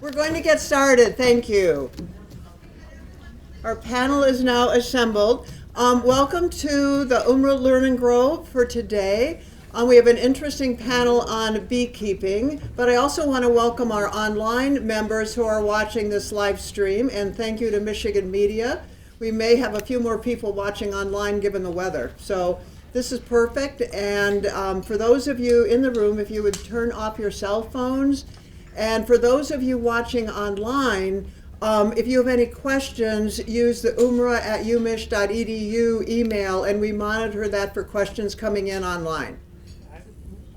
We're going to get started. Thank you. Our panel is now assembled. Welcome to the UMRA Learn and Grow for today. We have an interesting panel on beekeeping, but I also want to welcome our online members who are watching this live stream, and thank you to Michigan Media. We may have a few more people watching online given the weather. So this is perfect, and for those of you in the room, if you would turn off your cell phones, and for those of you watching online, if you have any questions, use the umra@umich.edu email, and we monitor that for questions coming in online.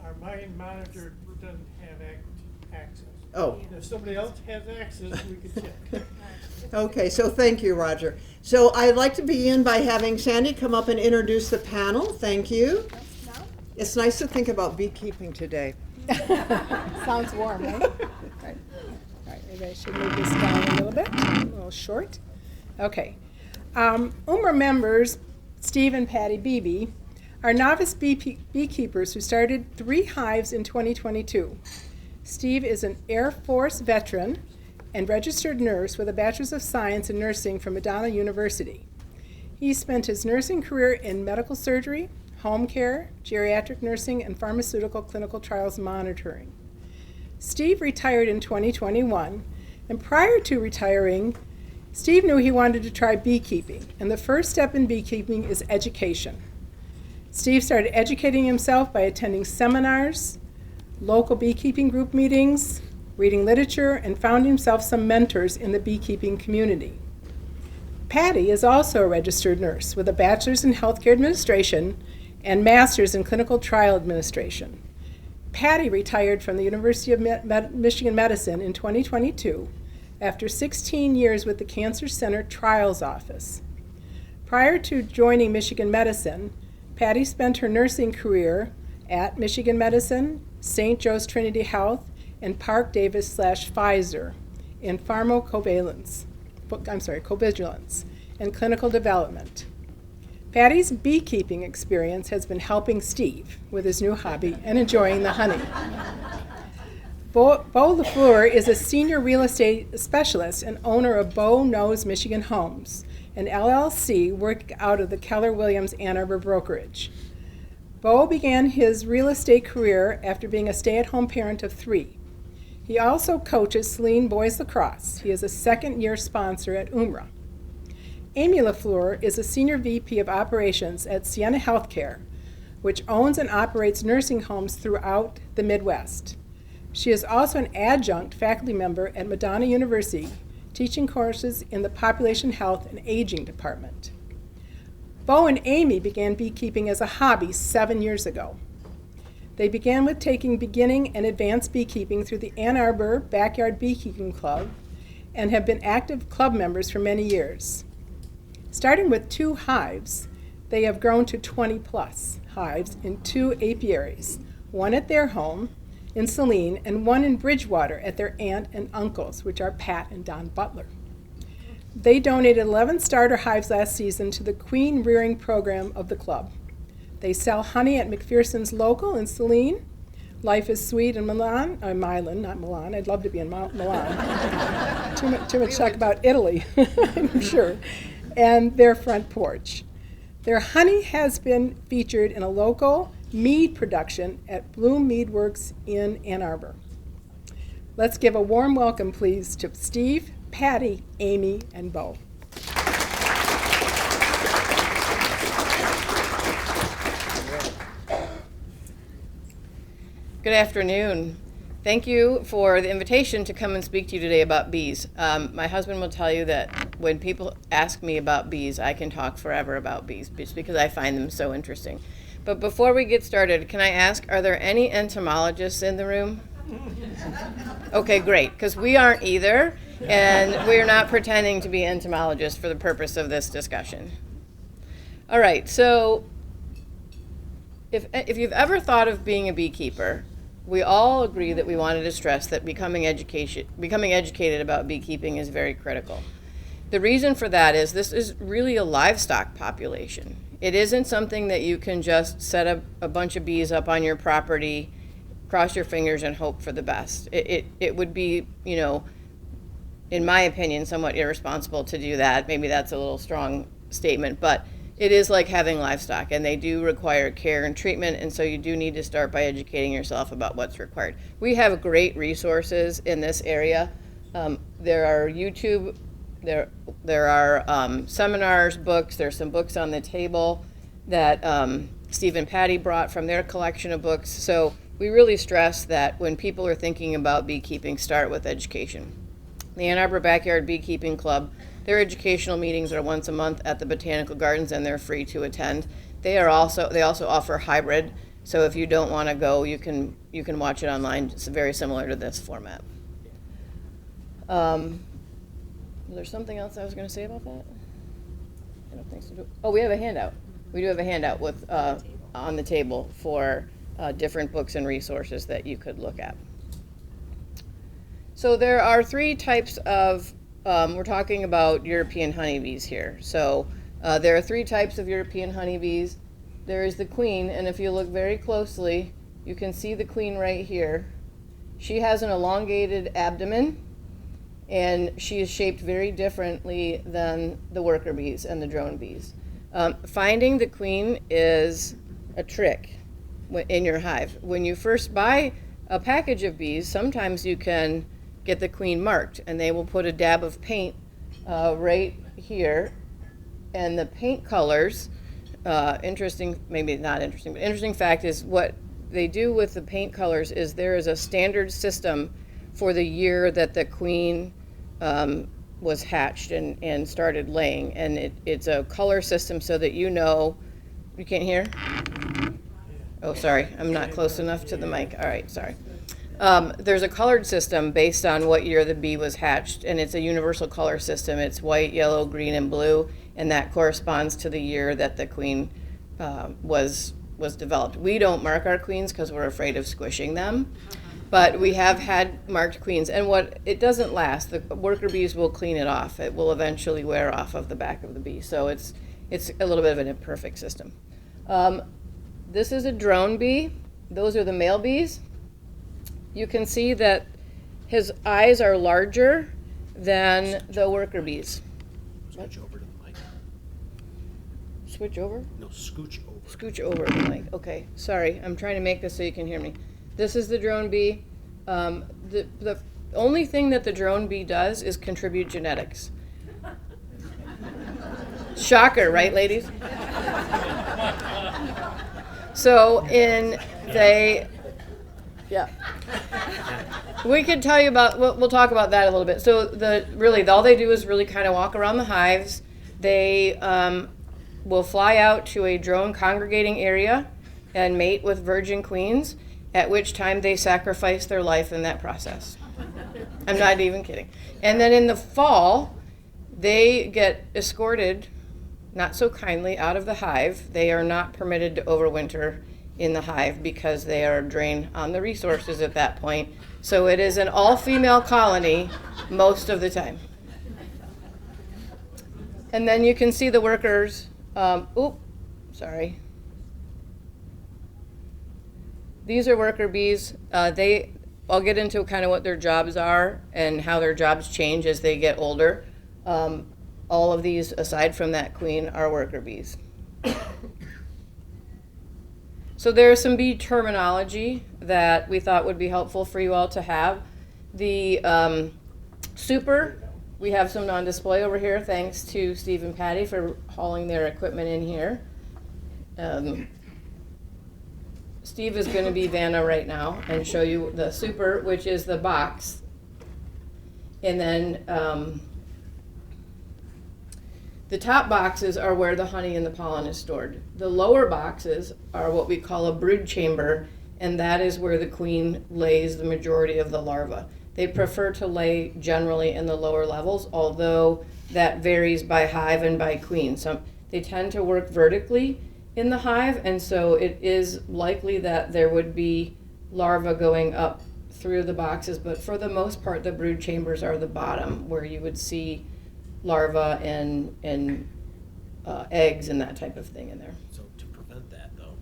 Our main monitor doesn't have access. Oh. If somebody else has access, we can check. Okay, so thank you, Roger. So I'd like to begin by having Sandy come up and introduce the panel. Thank you. It's nice to think about beekeeping today. Sounds warm, right? Right. All right, maybe I should move this down a little bit, a little short. Okay. UMRA members, Steve and Patty Beebe, are novice beekeepers who started 3 hives in 2022. Steve is an Air Force veteran and registered nurse with a Bachelor's of Science in Nursing from Madonna University. He spent his nursing career in medical surgery, home care, geriatric nursing, and pharmaceutical clinical trials monitoring. Steve retired in 2021, and prior to retiring, Steve knew he wanted to try beekeeping, and the first step in beekeeping is education. Steve started educating himself by attending seminars, local beekeeping group meetings, reading literature, and found himself some mentors in the beekeeping community. Patty is also a registered nurse with a bachelor's in healthcare administration and master's in clinical trial administration. Patty retired from the University of Michigan Medicine in 2022 after 16 years with the Cancer Center Trials Office. Prior to joining Michigan Medicine, Patty spent her nursing career at Michigan Medicine, St. Joe's Trinity Health, and Park Davis/Pfizer in pharmacovigilance and clinical development. Patty's beekeeping experience has been helping Steve with his new hobby and enjoying the honey. Bo LaFleur is a senior real estate specialist and owner of Bo Knows Michigan Homes, an LLC working out of the Keller Williams Ann Arbor brokerage. Bo began his real estate career after being a stay-at-home parent of 3. He also coaches Saline Boys Lacrosse. He is a second-year sponsor at UMRA. Amy LaFleur is a Senior VP of Operations at Sienna Healthcare, which owns and operates nursing homes throughout the Midwest. She is also an adjunct faculty member at Madonna University, teaching courses in the Population Health and Aging Department. Bo and Amy began beekeeping as a hobby 7 years ago. They began with taking beginning and advanced beekeeping through the Ann Arbor Backyard Beekeeping Club and have been active club members for many years. Starting with 2 hives, they have grown to 20-plus hives in 2 apiaries, one at their home in Saline and one in Bridgewater at their aunt and uncles, which are Pat and Don Butler. They donated 11 starter hives last season to the queen rearing program of the club. They sell honey at McPherson's Local in Saline, Life is Sweet in Milan, not Milan, I'd love to be in Milan. Too much talk about Italy, I'm sure, and their front porch. Their honey has been featured in a local mead production at Bloom Mead Works in Ann Arbor. Let's give a warm welcome, please, to Steve, Patty, Amy, and Bo. Good afternoon. Thank you for the invitation to come and speak to you today about bees. My husband will tell you that when people ask me about bees, I can talk forever about bees just because I find them so interesting. But before we get started, can I ask, are there any entomologists in the room? Okay, great, because we aren't either, and we're not pretending to be entomologists for the purpose of this discussion. All right, so if you've ever thought of being a beekeeper, we all agree that we wanted to stress that becoming educated about beekeeping is very critical. The reason for that is this is really a livestock population. It isn't something that you can just set a bunch of bees up on your property, cross your fingers and hope for the best. It would be, in my opinion, somewhat irresponsible to do that. Maybe that's a little strong statement, but it is like having livestock, and they do require care and treatment, and so you do need to start by educating yourself about what's required. We have great resources in this area. There are YouTube, there are seminars, books, there's some books on the table that Steve and Patty brought from their collection of books. So we really stress that when people are thinking about beekeeping, start with education. The Ann Arbor Backyard Beekeeping Club, their educational meetings are once a month at the Botanical Gardens, and they're free to attend. They also offer hybrid, so if you don't want to go, you can watch it online. It's very similar to this format. Was there something else I was going to say about that? I don't think so. Oh, we have a handout. We do have a handout with on the table for different books and resources that you could look at. So there are three types of, we're talking about European honeybees here. So there are three types of European honeybees. There is the queen, and if you look very closely, you can see the queen right here. She has an elongated abdomen, and she is shaped very differently than the worker bees and the drone bees. Finding the queen is a trick in your hive. When you first buy a package of bees, sometimes you can get the queen marked, and they will put a dab of paint right here, and the paint colors, interesting, maybe not interesting, but interesting fact is what they do with the paint colors is there is a standard system for the year that the queen was hatched and started laying, and it's a color system so that you know. You can't hear? Oh, sorry, I'm not close enough to the mic. All right, sorry. There's a colored system based on what year the bee was hatched, and it's a universal color system. It's white, yellow, green, and blue, and that corresponds to the year that the queen was developed. We don't mark our queens because we're afraid of squishing them, but we have had marked queens, and it doesn't last. The worker bees will clean it off. It will eventually wear off of the back of the bee, so it's a little bit of an imperfect system. This is a drone bee. Those are the male bees. You can see that his eyes are larger than the worker bees. Switch over to the mic. Switch over? No, scooch over. Scooch over the mic. Okay, sorry. I'm trying to make this so you can hear me. This is the drone bee. The only thing that the drone bee does is contribute genetics. Shocker, right, ladies? So yeah. We could tell you about, we'll talk about that a little bit. So all they do is really kind of walk around the hives. They will fly out to a drone congregating area and mate with virgin queens, at which time they sacrifice their life in that process. I'm not even kidding. And then in the fall, they get escorted, not so kindly, out of the hive. They are not permitted to overwinter in the hive because they are drained on the resources at that point. So it is an all-female colony most of the time. And then you can see the workers. Sorry. These are worker bees. I'll get into kind of what their jobs are and how their jobs change as they get older. All of these, aside from that queen, are worker bees. So there's some bee terminology that we thought would be helpful for you all to have. The super, we have some on display over here, thanks to Steve and Patty for hauling their equipment in here. Steve is going to be Vanna right now and show you the super, which is the box. And then the top boxes are where the honey and the pollen is stored. The lower boxes are what we call a brood chamber, and that is where the queen lays the majority of the larvae. They prefer to lay generally in the lower levels, although that varies by hive and by queen. So they tend to work vertically in the hive, and so it is likely that there would be larvae going up through the boxes, but for the most part, the brood chambers are the bottom, where you would see larvae and eggs and that type of thing in there. So to prevent that, though.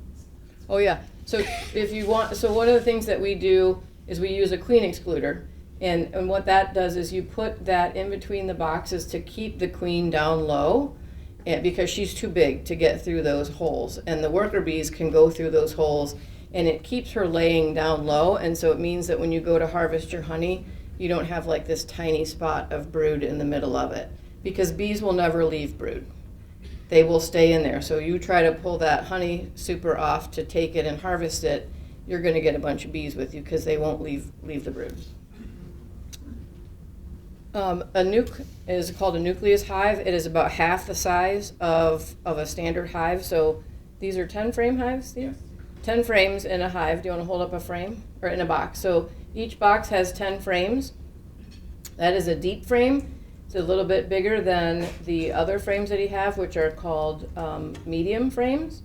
Oh yeah. So if you want, so one of the things that we do is we use a queen excluder, And what that does is you put that in between the boxes to keep the queen down low, because she's too big to get through those holes. And the worker bees can go through those holes, and it keeps her laying down low. And so it means that when you go to harvest your honey, you don't have like this tiny spot of brood in the middle of it, because bees will never leave brood. They will stay in there. So you try to pull that honey super off to take it and harvest it, you're going to get a bunch of bees with you because they won't leave the brood. A nuke is called a nucleus hive. It is about half the size of a standard hive. So these are 10 frame hives, Steve? 10 frames in a hive. Do you want to hold up a frame? Or in a box. So each box has 10 frames. That is a deep frame. It's a little bit bigger than the other frames that you have, which are called medium frames.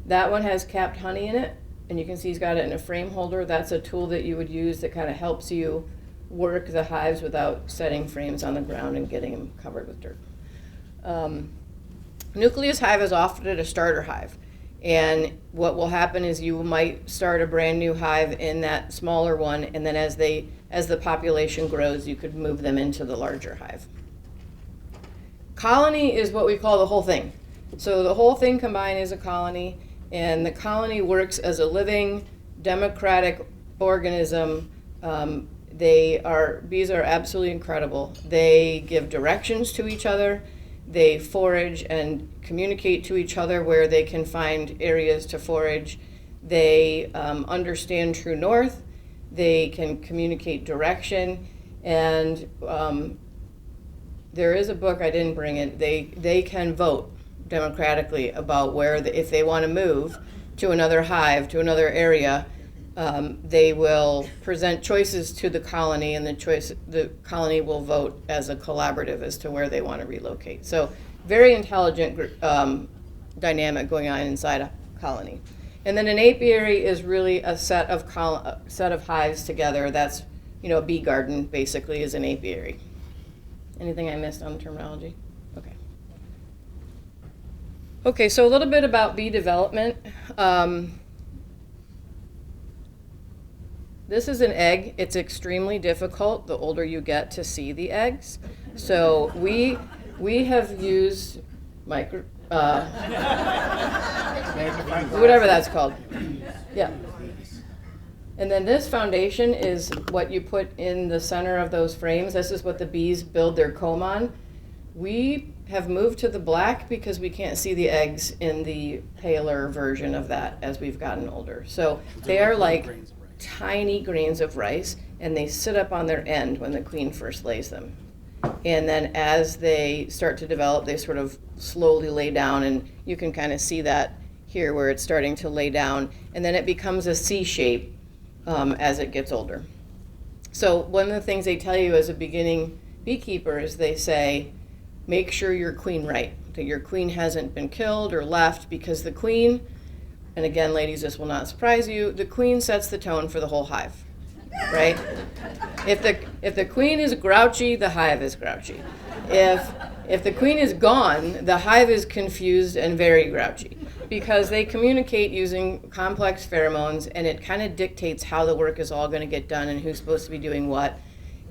That one has capped honey in it, and you can see he's got it in a frame holder. That's a tool that you would use that kind of helps you work the hives without setting frames on the ground and getting them covered with dirt. Nucleus hive is often a starter hive. And what will happen is you might start a brand new hive in that smaller one, and then as the population grows, you could move them into the larger hive. Colony is what we call the whole thing. So the whole thing combined is a colony, and the colony works as a living, democratic organism. Bees are absolutely incredible. They give directions to each other. They forage and communicate to each other where they can find areas to forage. They understand true north. They can communicate direction. And there is a book, I didn't bring it, they can vote democratically about where, if they want to move to another hive, to another area, they will present choices to the colony, and the colony will vote as a collaborative as to where they want to relocate. So very intelligent dynamic going on inside a colony. And then an apiary is really a set of hives together. That's, a bee garden basically is an apiary. Anything I missed on the terminology? Okay. Okay, so a little bit about bee development. This is an egg. It's extremely difficult the older you get to see the eggs. So we have used whatever that's called. Yeah. And then this foundation is what you put in the center of those frames. This is what the bees build their comb on. We have moved to the black because we can't see the eggs in the paler version of that as we've gotten older. So they are like tiny grains of rice, and they sit up on their end when the queen first lays them. And then as they start to develop, they sort of slowly lay down, and you can kind of see that here where it's starting to lay down, and then it becomes a C shape as it gets older. So one of the things they tell you as a beginning beekeeper is they say, make sure your queen right, that your queen hasn't been killed or left, because the queen, and again, ladies, this will not surprise you, the queen sets the tone for the whole hive, right? If the queen is grouchy, the hive is grouchy. If the queen is gone, the hive is confused and very grouchy, because they communicate using complex pheromones, and it kind of dictates how the work is all going to get done and who's supposed to be doing what.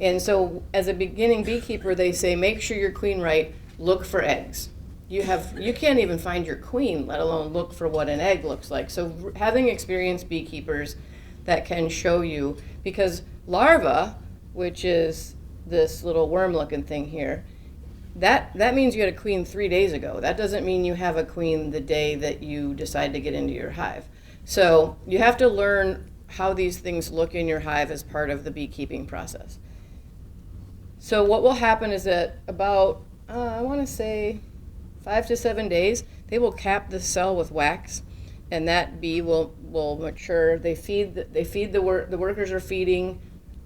And so as a beginning beekeeper, they say, make sure your queen right, look for eggs. You can't even find your queen, let alone look for what an egg looks like. So having experienced beekeepers that can show you, because larva, which is this little worm-looking thing here, that means you had a queen 3 days ago. That doesn't mean you have a queen the day that you decide to get into your hive. So you have to learn how these things look in your hive as part of the beekeeping process. So what will happen is that about, I want to say, 5 to 7 days, they will cap the cell with wax, and that bee will mature. They feed the workers are feeding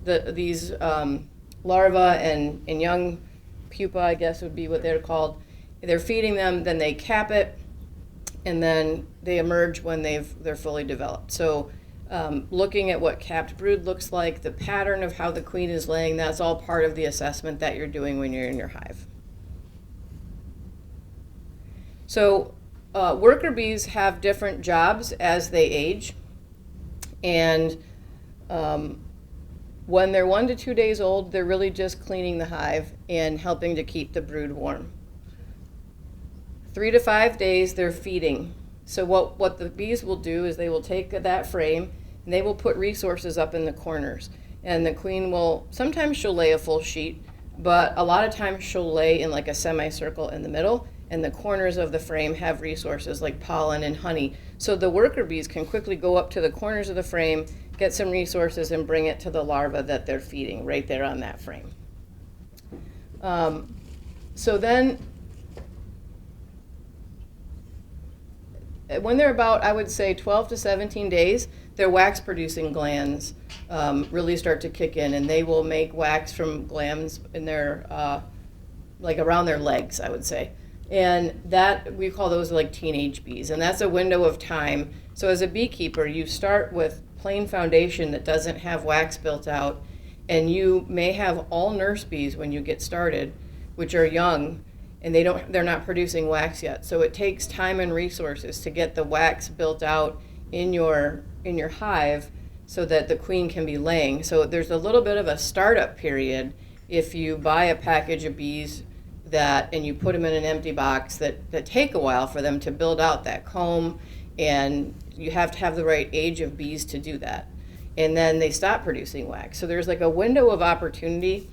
these larvae and young pupa, I guess would be what they're called. They're feeding them, then they cap it, and then they emerge when they're fully developed. So looking at what capped brood looks like, the pattern of how the queen is laying, that's all part of the assessment that you're doing when you're in your hive. So worker bees have different jobs as they age, and When they're 1 to 2 days old, they're really just cleaning the hive and helping to keep the brood warm. 3 to 5 days, they're feeding. So what the bees will do is they will take that frame and they will put resources up in the corners. And the queen will, sometimes she'll lay a full sheet, but a lot of times she'll lay in like a semicircle in the middle, and the corners of the frame have resources like pollen and honey. So the worker bees can quickly go up to the corners of the frame, get some resources, and bring it to the larva that they're feeding right there on that frame. So then, when they're about, I would say, 12 to 17 days, their wax-producing glands really start to kick in, and they will make wax from glands in their, like around their legs, I would say. And that, we call those like teenage bees, and that's a window of time. So as a beekeeper, you start with plain foundation that doesn't have wax built out, and you may have all nurse bees when you get started, which are young, and they're not producing wax yet. So it takes time and resources to get the wax built out in your hive so that the queen can be laying. So there's a little bit of a startup period if you buy a package of bees and you put them in an empty box that take a while for them to build out that comb, and you have to have the right age of bees to do that. And then they stop producing wax. So there's like a window of opportunity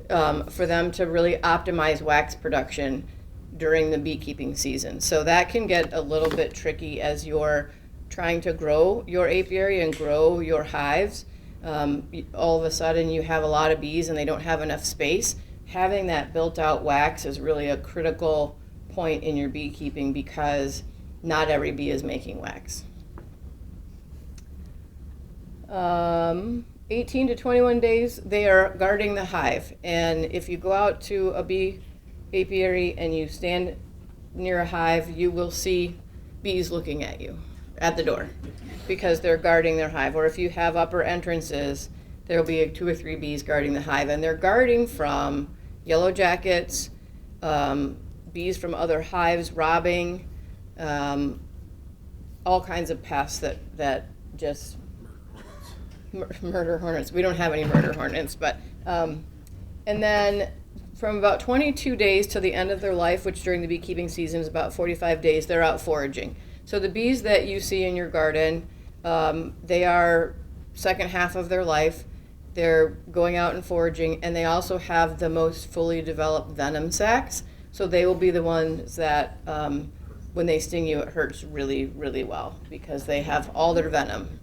for them to really optimize wax production during the beekeeping season. So that can get a little bit tricky as you're trying to grow your apiary and grow your hives. All of a sudden you have a lot of bees and they don't have enough space. Having that built out wax is really a critical point in your beekeeping because not every bee is making wax. 18 to 21 days, they are guarding the hive. And if you go out to a bee apiary and you stand near a hive, you will see bees looking at you at the door because they're guarding their hive. Or if you have upper entrances, there will be 2 or 3 bees guarding the hive. And they're guarding from yellow jackets, bees from other hives robbing, all kinds of pests that just murder hornets. We don't have any murder hornets, but and then from about 22 days to the end of their life, which during the beekeeping season is about 45 days, they're out foraging. So the bees that you see in your garden, they are second half of their life. They're going out and foraging, and they also have the most fully developed venom sacs. So they will be the ones that when they sting you, it hurts really, really well because they have all their venom.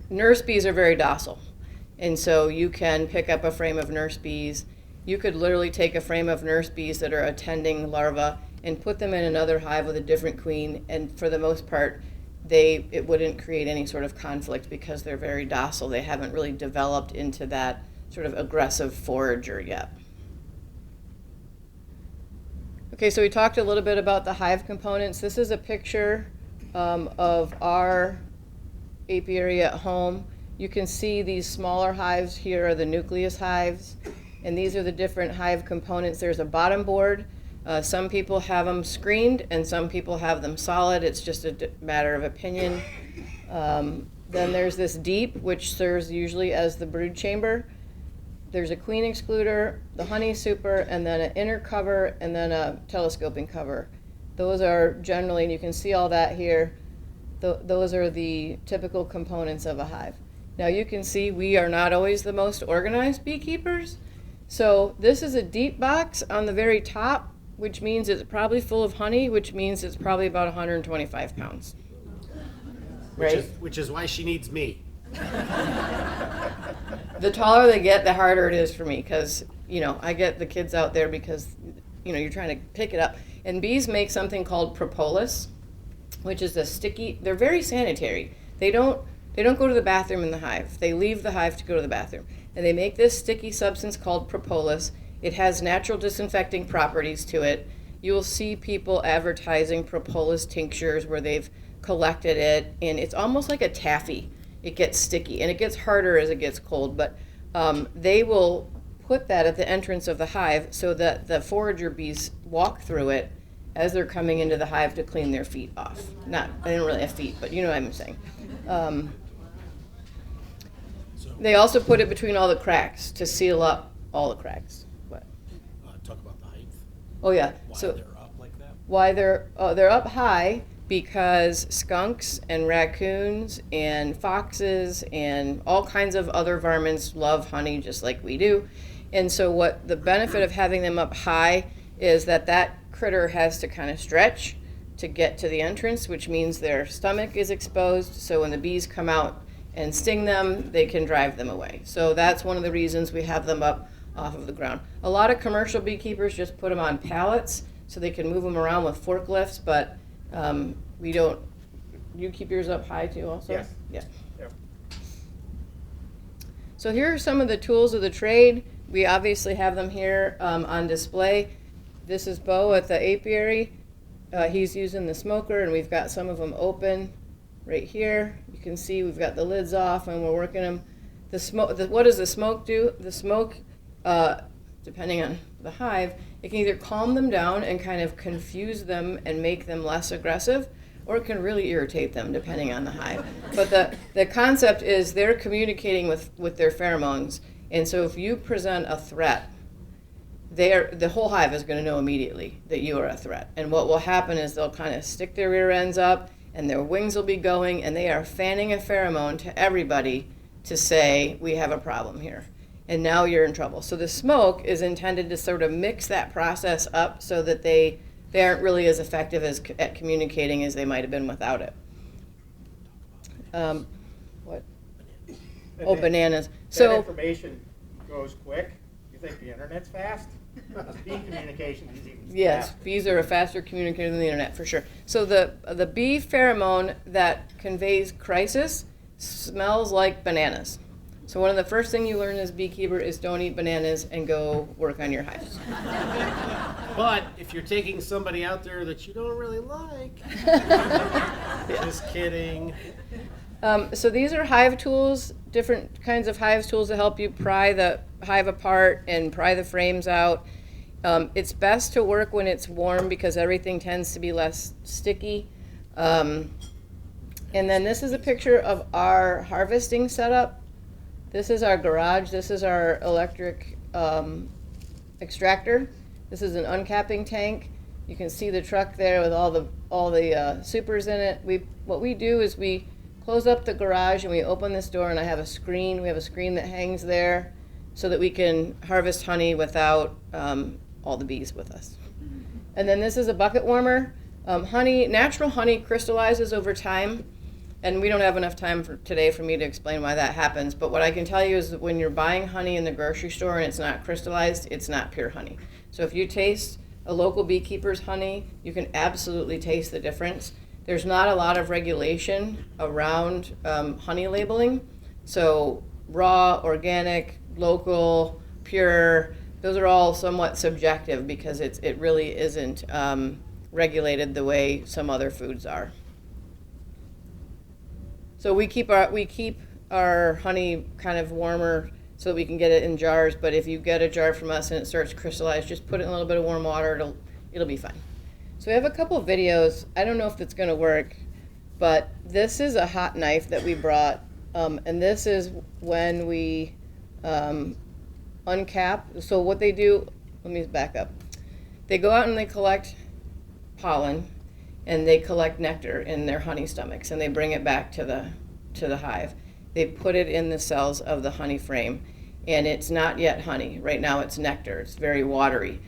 Nurse bees are very docile, and so you can pick up a frame of nurse bees. You could literally take a frame of nurse bees that are attending larvae and put them in another hive with a different queen, and for the most part, it wouldn't create any sort of conflict because they're very docile. They haven't really developed into that sort of aggressive forager yet. Okay, so we talked a little bit about the hive components. This is a picture of our apiary at home. You can see these smaller hives here are the nucleus hives, and these are the different hive components. There's a bottom board. Some people have them screened and some people have them solid. It's just a matter of opinion. Then there's this deep, which serves usually as the brood chamber. There's a queen excluder, the honey super, and then an inner cover, and then a telescoping cover. Those are generally, and you can see all that here, those are the typical components of a hive. Now you can see we are not always the most organized beekeepers. So this is a deep box on the very top, which means it's probably full of honey, which means it's probably about 125 pounds. Right? Which is why she needs me. The taller they get, the harder it is for me because, I get the kids out there because, you're trying to pick it up. And bees make something called propolis, which is a sticky, they're very sanitary. They don't go to the bathroom in the hive. They leave the hive to go to the bathroom. And they make this sticky substance called propolis. It has natural disinfecting properties to it. You will see people advertising propolis tinctures where they've collected it, and it's almost like a taffy. It gets sticky, and it gets harder as it gets cold, but they will put that at the entrance of the hive so that the forager bees walk through it as they're coming into the hive to clean their feet off. They don't really have feet, but you know what I'm saying. So They also put it between all the cracks to seal up all the cracks. What? Talk about the height, Oh yeah. why So they're up like that. why they're up high because skunks and raccoons and foxes and all kinds of other varmints love honey just like we do. And so what the benefit of having them up high is that critter has to kind of stretch to get to the entrance, which means their stomach is exposed, so when the bees come out and sting them, they can drive them away. So that's one of the reasons we have them up off of the ground. A lot of commercial beekeepers just put them on pallets so they can move them around with forklifts, but we don't. You keep yours up high too also? Yes. Yeah. Yep. So here are some of the tools of the trade. We obviously have them here on display. This is Bo at the apiary. He's using the smoker, and we've got some of them open right here. You can see we've got the lids off, and we're working them. The smoke. What does the smoke do? The smoke, depending on the hive, it can either calm them down and kind of confuse them and make them less aggressive, or it can really irritate them, depending on the hive. But the concept is they're communicating with their pheromones, and so if you present a threat, the whole hive is going to know immediately that you are a threat. And what will happen is they'll kind of stick their rear ends up and their wings will be going, and they are fanning a pheromone to everybody to say, we have a problem here. And now you're in trouble. So the smoke is intended to sort of mix that process up so that they aren't really as effective at communicating as they might have been without it. What? And Oh, that- bananas. That So information goes quick. You think the internet's fast? Bee communication is even yes, faster. bees are a faster communicator than the internet for sure. So the bee pheromone that conveys crisis smells like bananas. So one of the first things you learn as beekeeper is don't eat bananas and go work on your hives. But if you're taking somebody out there that you don't really like, just kidding. So these are hive tools, different kinds of hive tools to help you pry the hive apart and pry the frames out. It's best to work when it's warm because everything tends to be less sticky. And then this is a picture of our harvesting setup. This is our garage. This is our electric extractor. This is an uncapping tank. You can see the truck there with all the supers in it. What we do is we close up the garage and we open this door, and I have a screen. We have a screen that hangs there so that we can harvest honey without all the bees with us. And then this is a bucket warmer. Natural honey crystallizes over time, and we don't have enough time today for me to explain why that happens. But what I can tell you is that when you're buying honey in the grocery store and it's not crystallized, it's not pure honey. So if you taste a local beekeeper's honey, you can absolutely taste the difference. There's not a lot of regulation around honey labeling. So raw, organic, local, pure, those are all somewhat subjective because it really isn't regulated the way some other foods are. So we keep our honey kind of warmer so that we can get it in jars, but if you get a jar from us and it starts to crystallize, just put it in a little bit of warm water, it'll be fine. So we have a couple of videos. I don't know if it's going to work, but this is a hot knife that we brought, and this is when we uncap. So what they do, let me back up. They go out and they collect pollen, and they collect nectar in their honey stomachs, and they bring it back to the hive. They put it in the cells of the honey frame, and it's not yet honey. Right now it's nectar. It's very watery.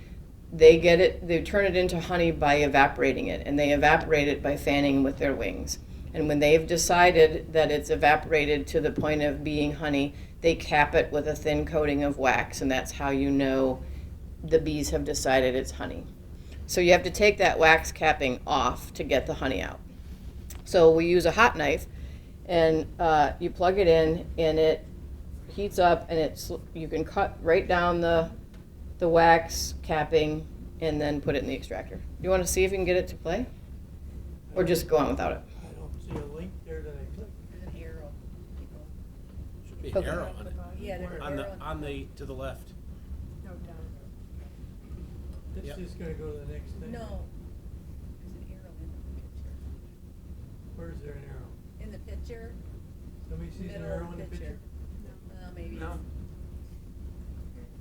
They get it, they turn it into honey by evaporating it, and they evaporate it by fanning with their wings. And when they've decided that it's evaporated to the point of being honey, they cap it with a thin coating of wax, and that's how you know the bees have decided it's honey. So you have to take that wax capping off to get the honey out. So we use a hot knife, and you plug it in, and it heats up, and you can cut right down the wax capping and then put it in the extractor. You want to see if you can get it to play? Or just go on without it? I don't see a link there that I clicked. There's an arrow. Should be an Okay. arrow on it. Yeah, there's an arrow. On the to the left. No, down. This Yep. is gonna go to the next thing. No. There's an arrow in the picture. Where's there an arrow? In the picture, Somebody sees an middle arrow of in the the picture? picture. maybe. No.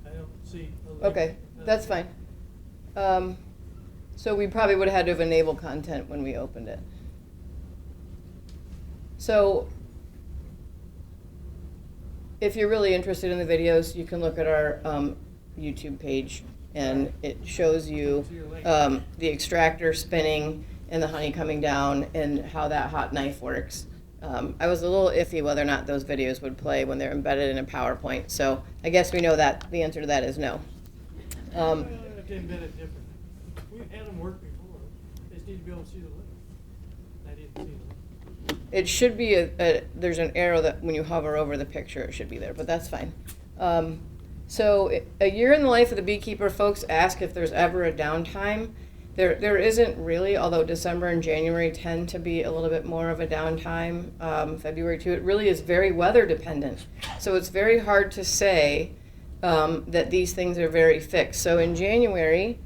I don't see a link. Okay, that's fine. So we probably would have had to have enabled content when we opened it. So if you're really interested in the videos, you can look at our YouTube page, and it shows you the extractor spinning and the honey coming down and how that hot knife works. I was a little iffy whether or not those videos would play when they're embedded in a PowerPoint, so I guess we know that the answer to that is no. Well, if they embed it differently. We've had them work before. They just need to be able to see the link. I didn't see the link. It should be there's an arrow that when you hover over the picture, it should be there, but that's fine. So a year in the life of the beekeeper, folks ask if there's ever a downtime. There isn't really, although December and January tend to be a little bit more of a downtime. February too, it really is very weather dependent. So it's very hard to say that these things are very fixed. So in January,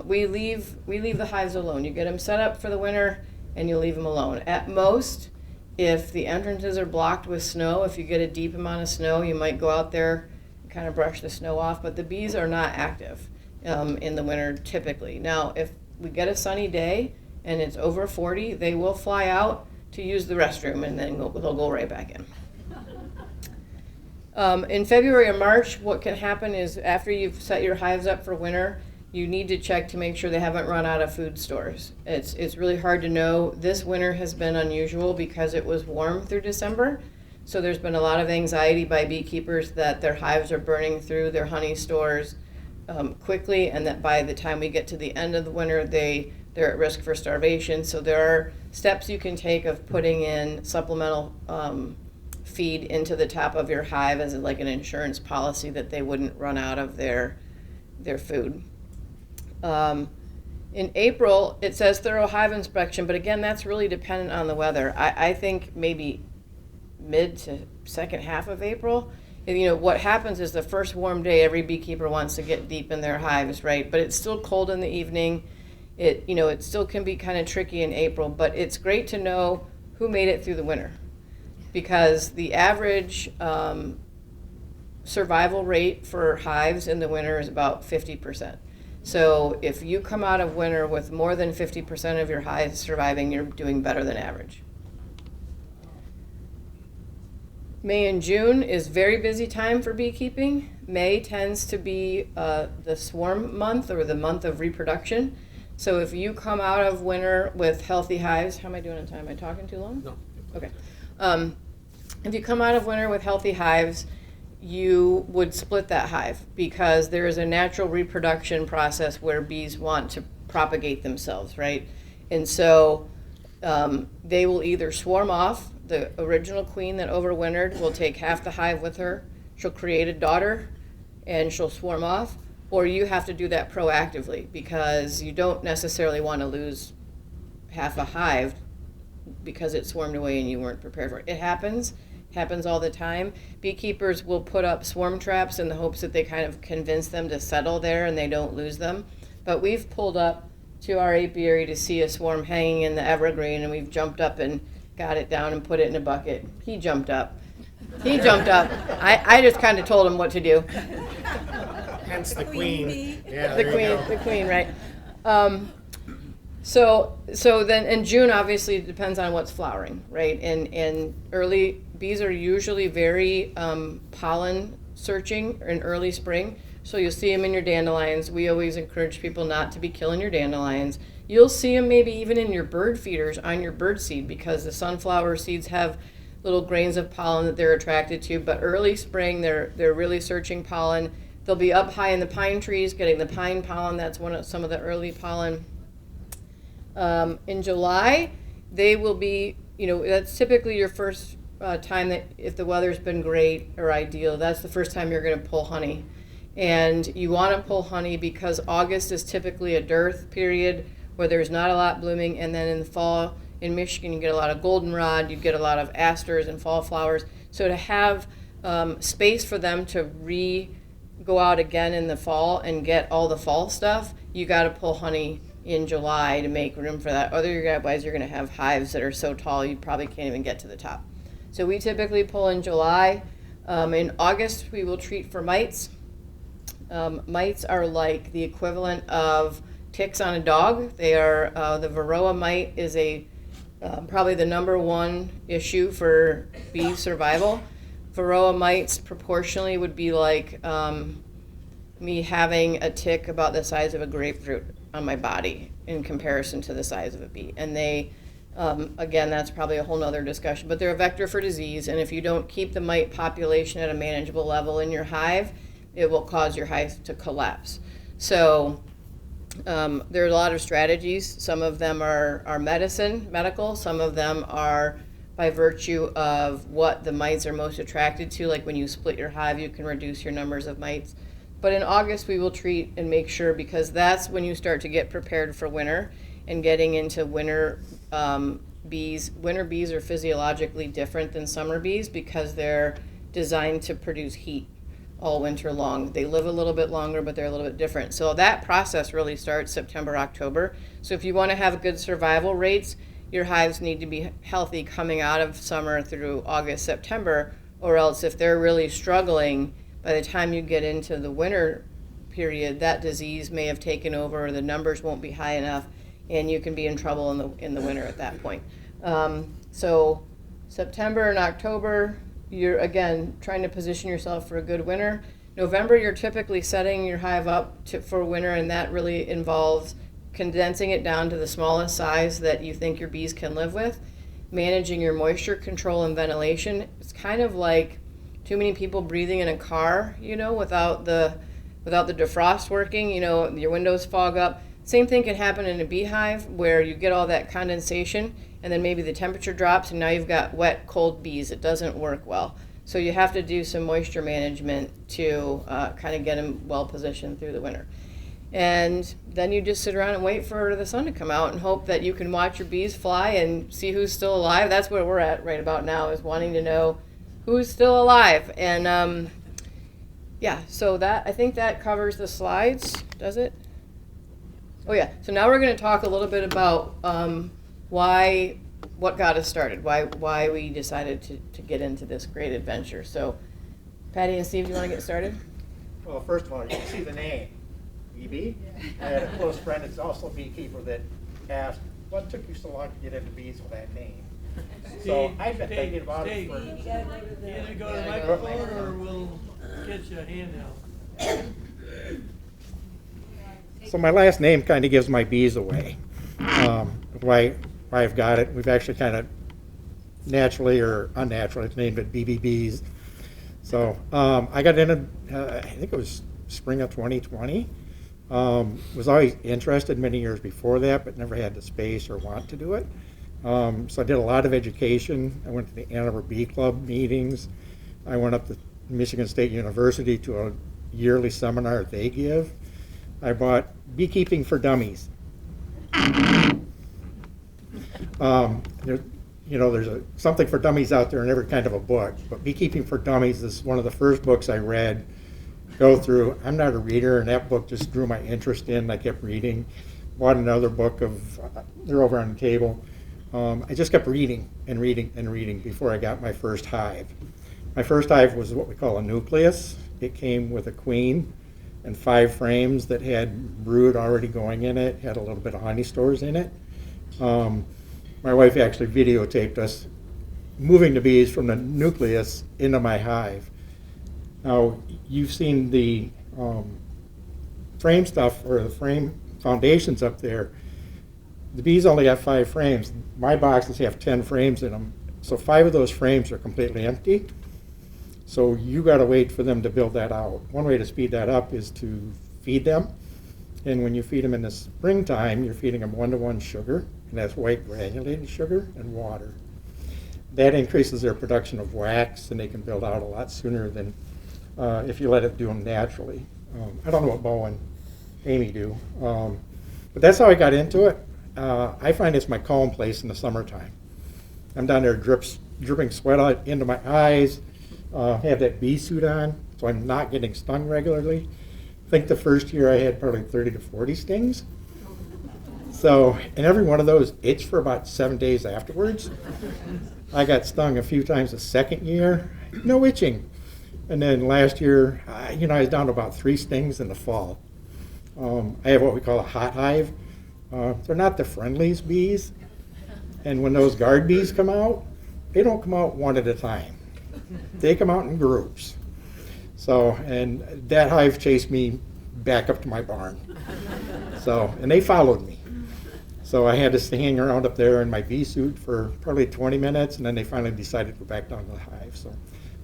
we leave the hives alone. You get them set up for the winter and you leave them alone. At most, if the entrances are blocked with snow, if you get a deep amount of snow, you might go out there and kind of brush the snow off, but the bees are not active in the winter typically. Now, if we get a sunny day and it's over 40, they will fly out to use the restroom and then they'll go right back in. In February or March, what can happen is after you've set your hives up for winter, you need to check to make sure they haven't run out of food stores. It's really hard to know. This winter has been unusual because it was warm through December. So there's been a lot of anxiety by beekeepers that their hives are burning through their honey stores quickly, and that by the time we get to the end of the winter, they're at risk for starvation. So there are steps you can take of putting in supplemental feed into the top of your hive as like an insurance policy that they wouldn't run out of their food. In April, it says thorough hive inspection, but again, that's really dependent on the weather. I think maybe mid to second half of April. You know, what happens is the first warm day, every beekeeper wants to get deep in their hives, right? But it's still cold in the evening. It still can be kind of tricky in April, but it's great to know who made it through the winter, because the average survival rate for hives in the winter is about 50%. So if you come out of winter with more than 50% of your hives surviving, you're doing better than average. May and June is very busy time for beekeeping. May tends to be the swarm month, or the month of reproduction. So if you come out of winter with healthy hives, how am I doing on time? Am I talking too long? No. Okay. If you come out of winter with healthy hives, you would split that hive, because there is a natural reproduction process where bees want to propagate themselves, right? And so they will either swarm off. The original queen that overwintered will take half the hive with her. She'll create a daughter and she'll swarm off. Or you have to do that proactively, because you don't necessarily want to lose half a hive because it swarmed away and you weren't prepared for it. It happens all the time. Beekeepers will put up swarm traps in the hopes that they kind of convince them to settle there and they don't lose them. But we've pulled up to our apiary to see a swarm hanging in the evergreen, and we've jumped up and got it down and put it in a bucket. He jumped up. I just kind of told him what to do. Hence the queen. Yeah, The queen, right? So then in June, obviously, it depends on what's flowering, right? And early bees are usually very pollen searching in early spring. So you'll see them in your dandelions. We always encourage people not to be killing your dandelions. You'll see them maybe even in your bird feeders on your bird seed, because the sunflower seeds have little grains of pollen that they're attracted to. But early spring, they're really searching pollen. They'll be up high in the pine trees getting the pine pollen. That's some of the early pollen. In July, they will be, that's typically your first time that, if the weather's been great or ideal, that's the first time you're going to pull honey. And you want to pull honey because August is typically a dearth period where there's not a lot blooming, and then in the fall in Michigan you get a lot of goldenrod, you get a lot of asters and fall flowers. So to have space for them to go out again in the fall and get all the fall stuff, you got to pull honey in July to make room for that. Otherwise you're going to have hives that are so tall you probably can't even get to the top. So we typically pull in July. In August, we will treat for mites. Mites are like the equivalent of ticks on a dog. They are, the Varroa mite is probably the number one issue for bee survival. Varroa mites proportionally would be like me having a tick about the size of a grapefruit on my body in comparison to the size of a bee. And they, again, that's probably a whole nother discussion, but they're a vector for disease. And if you don't keep the mite population at a manageable level in your hive, it will cause your hive to collapse. So there are a lot of strategies. Some of them are medical. Some of them are by virtue of what the mites are most attracted to. Like when you split your hive, you can reduce your numbers of mites. But in August, we will treat and make sure, because that's when you start to get prepared for winter and getting into winter bees. Winter bees are physiologically different than summer bees because they're designed to produce heat all winter long. They live a little bit longer, but they're a little bit different. So that process really starts September, October. So if you want to have good survival rates, your hives need to be healthy coming out of summer through August, September, or else if they're really struggling, by the time you get into the winter period, that disease may have taken over, or the numbers won't be high enough, and you can be in trouble in the winter at that point. So September and October, you're again trying to position yourself for a good winter. November, you're typically setting your hive up for winter, and that really involves condensing it down to the smallest size that you think your bees can live with, managing your moisture control and ventilation. It's kind of like too many people breathing in a car, without the defrost working, your windows fog up. Same thing can happen in a beehive where you get all that condensation and then maybe the temperature drops and now you've got wet, cold bees. It doesn't work well. So you have to do some moisture management to kind of get them well positioned through the winter. And then you just sit around and wait for the sun to come out and hope that you can watch your bees fly and see who's still alive. That's where we're at right about now, is wanting to know who's still alive. And so I think that covers the slides, does it? Oh yeah, so now we're going to talk a little bit about what got us started, why we decided to get into this great adventure. So Patty and Steve, do you want to get started? Well, first of all, you can see the name, BB. I had a close friend that's also a beekeeper that asked, what took you so long to get into bees with that name? So I've been thinking about it for... Either go to the microphone or we'll get you a handout. So my last name kind of gives my bees away. Why I've got it. We've actually kind of naturally or unnaturally named it BBBs. So I got into, I think it was spring of 2020. Was always interested many years before that, but never had the space or want to do it. So I did a lot of education. I went to the Ann Arbor Bee Club meetings. I went up to Michigan State University to a yearly seminar they give. I bought Beekeeping for Dummies. There's something for dummies out there in every kind of a book, but Beekeeping for Dummies is one of the first books I read, go through. I'm not a reader, and that book just drew my interest in. I kept reading. Bought another book they're over on the table. I just kept reading and reading and reading before I got my first hive. My first hive was what we call a nucleus. It came with a queen and 5 frames that had brood already going in it, had a little bit of honey stores in it. My wife actually videotaped us moving the bees from the nucleus into my hive. Now, you've seen the frame stuff, or the frame foundations up there. The bees only have 5 frames. My boxes have 10 frames in them. So 5 of those frames are completely empty. So you got to wait for them to build that out. One way to speed that up is to feed them. And when you feed them in the springtime, you're feeding them 1-to-1 sugar, and that's white granulated sugar and water. That increases their production of wax, and they can build out a lot sooner than if you let it do them naturally. I don't know what Bo and Amy do, but that's how I got into it. I find it's my calm place in the summertime. I'm down there dripping sweat out into my eyes, have that bee suit on, so I'm not getting stung regularly. I think the first year I had probably 30 to 40 stings. So, and every one of those itched for about 7 days afterwards. I got stung a few times the second year, no itching. And then last year, I was down to about 3 stings in the fall. I have what we call a hot hive. They're not the friendliest bees. And when those guard bees come out, they don't come out one at a time. They come out in groups. So, and that hive chased me back up to my barn. So, and they followed me. So I had to stay hanging around up there in my bee suit for probably 20 minutes, and then they finally decided to go back down to the hive. So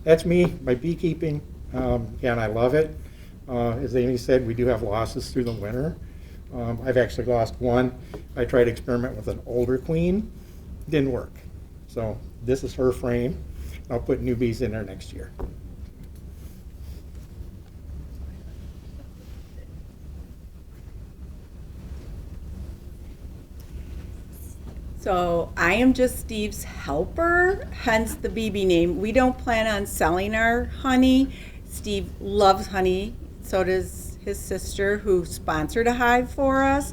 that's me, my beekeeping. Yeah, and I love it. As Amy said, we do have losses through the winter. I've actually lost one. I tried to experiment with an older queen. Didn't work. So this is her frame. I'll put new bees in there next year. So I am just Steve's helper, hence the BB name. We don't plan on selling our honey. Steve loves honey, so does his sister who sponsored a hive for us.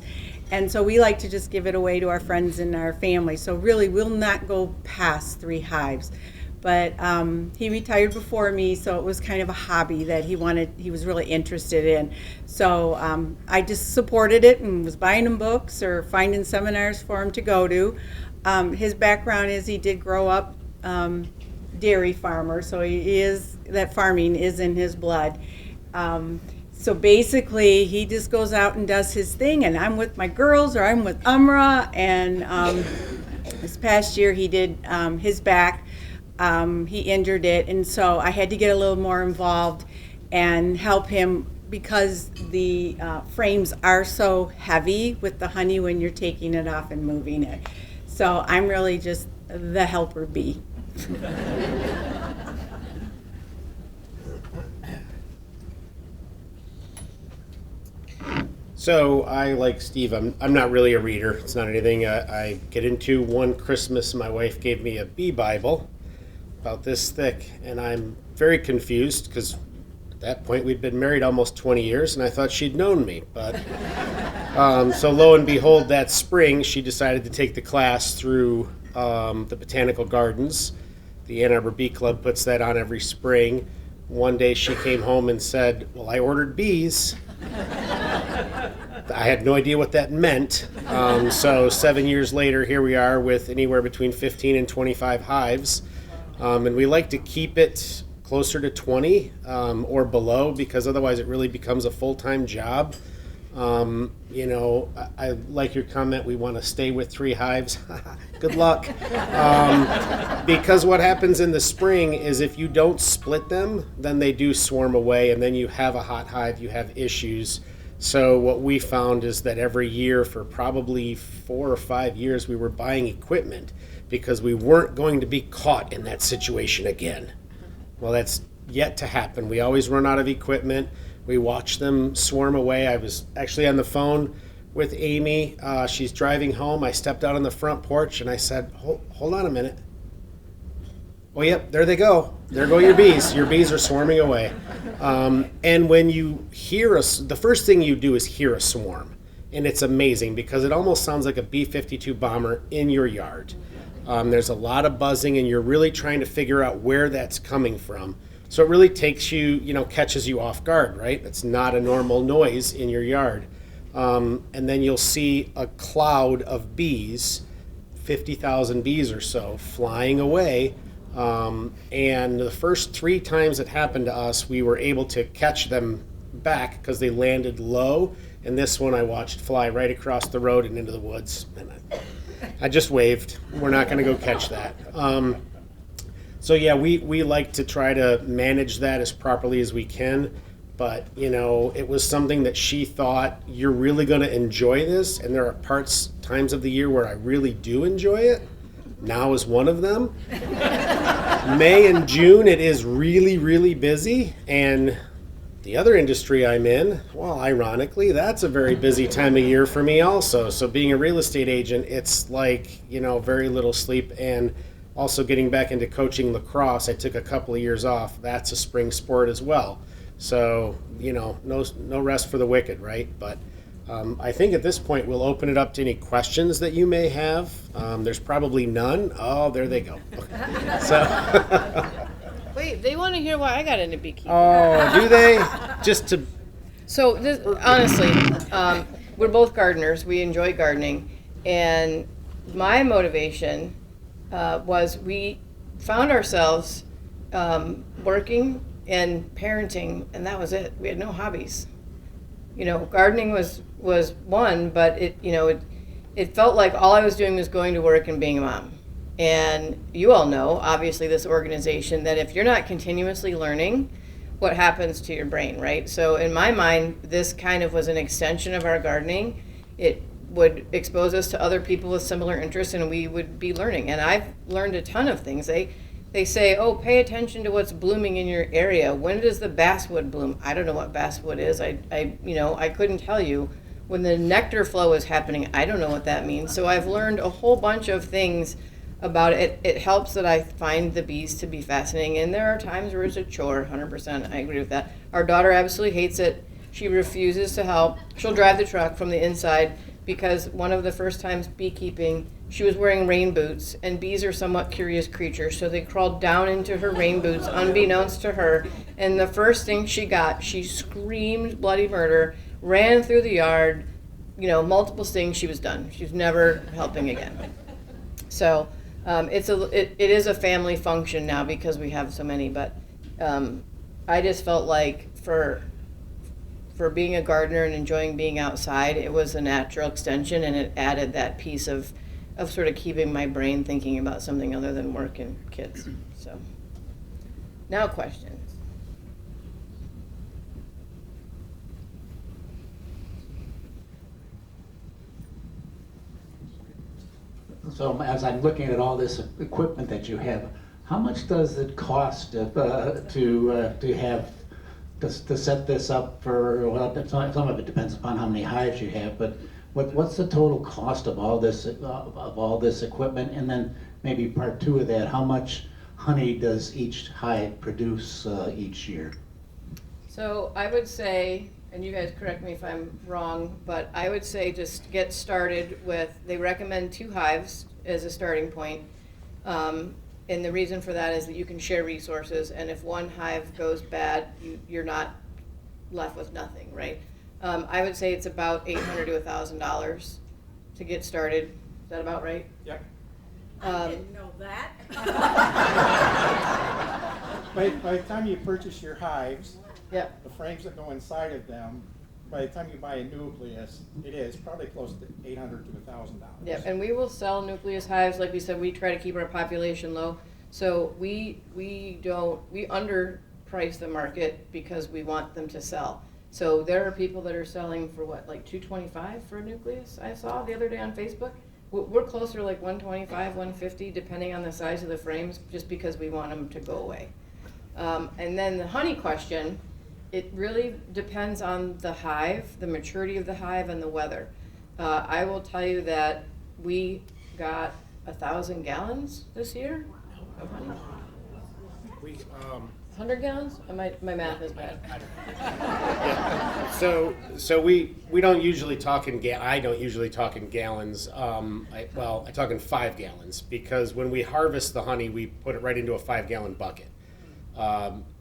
And so we like to just give it away to our friends and our family. So really we'll not go past 3 hives. But he retired before me, so it was kind of a hobby that he was really interested in. So I just supported it and was buying him books or finding seminars for him to go to. His background is he did grow up dairy farmer, so that farming is in his blood. So basically, he just goes out and does his thing, and I'm with my girls or I'm with Umra. And this past year, he did his back. He injured it, and so I had to get a little more involved and help him because the frames are so heavy with the honey when you're taking it off and moving it. So I'm really just the helper bee. So I, like Steve, I'm not really a reader. It's not anything I get into. One Christmas, my wife gave me a bee Bible about this thick, and I'm very confused because at that point we'd been married almost 20 years, and I thought she'd known me. But so lo and behold, that spring she decided to take the class through the botanical gardens. The Ann Arbor Bee Club puts that on every spring. One day she came home and said, "Well, I ordered bees." I had no idea what that meant. So 7 years later, here we are with anywhere between 15 and 25 hives. And we like to keep it closer to 20 or below because otherwise it really becomes a full-time job. I like your comment, we want to stay with 3 hives. Good luck. Because what happens in the spring is if you don't split them, then they do swarm away, and then you have a hot hive, you have issues. So what we found is that every year for probably 4 or 5 years, we were buying equipment because we weren't going to be caught in that situation again. Well, that's yet to happen. We always run out of equipment. We watch them swarm away. I was actually on the phone with Amy. She's driving home. I stepped out on the front porch and I said, hold on a minute. Oh, yep, there they go. There go your bees. Your bees are swarming away. And when you hear the first thing you do is hear a swarm. And it's amazing because it almost sounds like a B-52 bomber in your yard. There's a lot of buzzing and you're really trying to figure out where that's coming from. So it really takes you, catches you off guard, right? It's not a normal noise in your yard. And then you'll see a cloud of bees, 50,000 bees or so, flying away. And the first 3 times it happened to us, we were able to catch them back because they landed low. And this one I watched fly right across the road and into the woods. And I just waved. We're not going to go catch that. So yeah, we like to try to manage that as properly as we can. But, it was something that she thought, you're really going to enjoy this. And there are times of the year where I really do enjoy it. Now is one of them. May and June, it is really, really busy. And the other industry I'm in, well, ironically, that's a very busy time of year for me also. So being a real estate agent, it's like, very little sleep. And also getting back into coaching lacrosse, I took a couple of years off. That's a spring sport as well. So, no rest for the wicked, right? But I think at this point we'll open it up to any questions that you may have. There's probably none. Oh, there they go. So Wait, They want to hear why I got into beekeeping. Oh, do they? Just to So this, honestly, we're both gardeners. We enjoy gardening, and my motivation was we found ourselves working and parenting, and that was it. We had no hobbies. You know, gardening was one, but it felt like all I was doing was going to work and being a mom. And you all know, obviously, this organization, that if you're not continuously learning, what happens to your brain, right? So in my mind, this kind of was an extension of our gardening. It would expose us to other people with similar interests, and we would be learning. And I've learned a ton of things. They say, oh, pay attention to what's blooming in your area. When does the basswood bloom? I don't know what basswood is. I couldn't tell you. When the nectar flow is happening, I don't know what that means. So I've learned a whole bunch of things about it. It helps that I find the bees to be fascinating, and there are times where it's a chore. 100%, I agree with that. Our daughter absolutely hates it. She refuses to help. She'll drive the truck from the inside because one of the first times beekeeping, she was wearing rain boots, and bees are somewhat curious creatures, so they crawled down into her rain boots unbeknownst to her, and the first thing she got, she screamed bloody murder, ran through the yard, multiple stings. She was done. She was never helping again. So it is a family function now because we have so many, but I just felt like for being a gardener and enjoying being outside, it was a natural extension, and it added that piece of sort of keeping my brain thinking about something other than work and kids. So now questions. So as I'm looking at all this equipment that you have, how much does it cost to set this up for? Well, some of it depends upon how many hives you have, but what's the total cost of all this equipment? And then maybe part two of that, how much honey does each hive produce each year? So I would say, and you guys correct me if I'm wrong, but I would say just get started with, they recommend 2 hives as a starting point. And the reason for that is that you can share resources, and if one hive goes bad, you're not left with nothing, right? I would say it's about $800 to $1,000 to get started. Is that about right? Yep. I didn't know that. By the time you purchase your hives, Yep. the frames that go inside of them, by the time you buy a nucleus, it is probably close to $800 to $1,000. Yep, and we will sell nucleus hives. Like we said, we try to keep our population low. So we underprice the market because we want them to sell. So there are people that are selling for what, like $225 for a nucleus? I saw the other day on Facebook. We're closer to like $125, $150, depending on the size of the frames, just because we want them to go away. And then the honey question, it really depends on the hive, the maturity of the hive, and the weather. I will tell you that we got 1,000 gallons this year of honey. 100 gallons? My math is bad. Yeah. So we don't usually talk in I don't usually talk in gallons. I talk in 5 gallons because when we harvest the honey, we put it right into a 5-gallon bucket.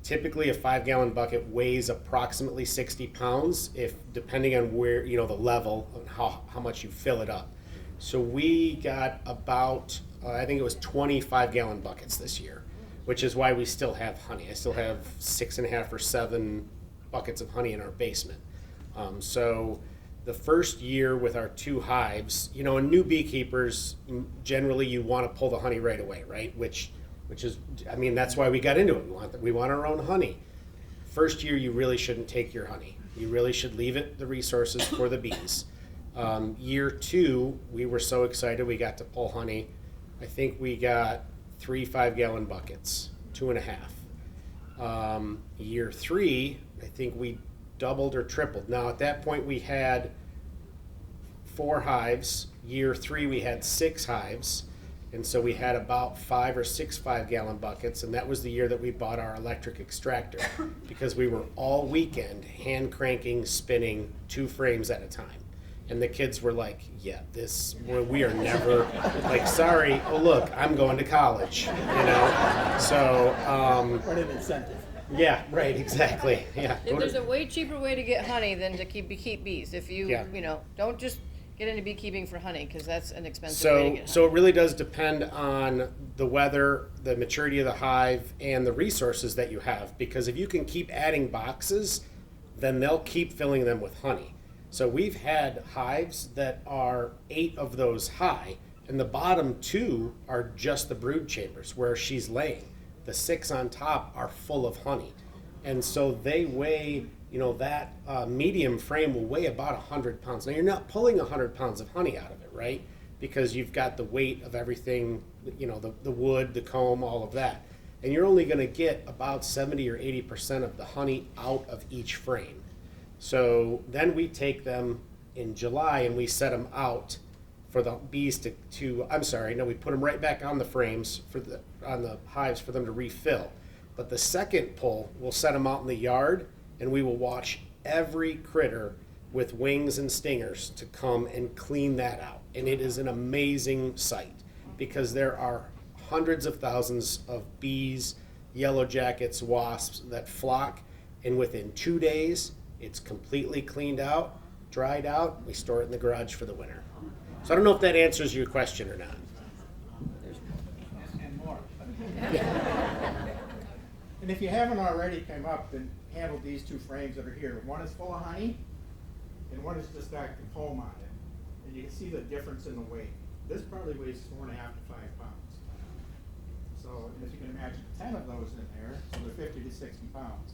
Typically, a 5-gallon bucket weighs approximately 60 pounds, depending on where the level and how much you fill it up. So we got about I think it was 25-gallon buckets this year, which is why we still have honey. I still have 6.5 or 7 buckets of honey in our basement. So the first year with our 2 hives, in new beekeepers, generally you want to pull the honey right away, right? Which is, that's why we got into it. We want our own honey. First year, you really shouldn't take your honey. You really should leave the resources for the bees. Year 2, we were so excited we got to pull honey. I think we got 3 5-gallon buckets, 2.5. Year 3, I think we doubled or tripled. Now at that point we had 4 hives. Year 3 we had 6 hives. And so we had about 5 or 6 5-gallon buckets, and that was the year that we bought our electric extractor because we were all weekend hand cranking, spinning 2 frames at a time. And the kids were like, yeah, we are never, like, sorry, oh, look, I'm going to college, So, What an incentive. yeah, right, exactly, yeah. There's a way cheaper way to get honey than to keep bees. If you, Yeah. don't just get into beekeeping for honey, because that's an expensive way to get honey. So it really does depend on the weather, the maturity of the hive, and the resources that you have. Because if you can keep adding boxes, then they'll keep filling them with honey. So we've had hives that are 8 of those high, and the bottom 2 are just the brood chambers where she's laying. The 6 on top are full of honey. And so they weigh, that medium frame will weigh about 100 pounds. Now you're not pulling 100 pounds of honey out of it, right? Because you've got the weight of everything, the wood, the comb, all of that. And you're only going to get about 70 or 80% of the honey out of each frame. So then we take them in July and we set them out for the bees we put them right back on the frames on the hives for them to refill. But the second pull, we'll set them out in the yard and we will watch every critter with wings and stingers to come and clean that out. And it is an amazing sight because there are hundreds of thousands of bees, yellow jackets, wasps that flock, and within 2 days, it's completely cleaned out, dried out. We store it in the garage for the winter. So I don't know if that answers your question or not. And more. And if you haven't already come up and handled these 2 frames that are here, one is full of honey and one is just got the comb on it. And you can see the difference in the weight. This probably weighs 4.5 to 5 pounds. So if you can imagine 10 of those in there, so they're 50 to 60 pounds.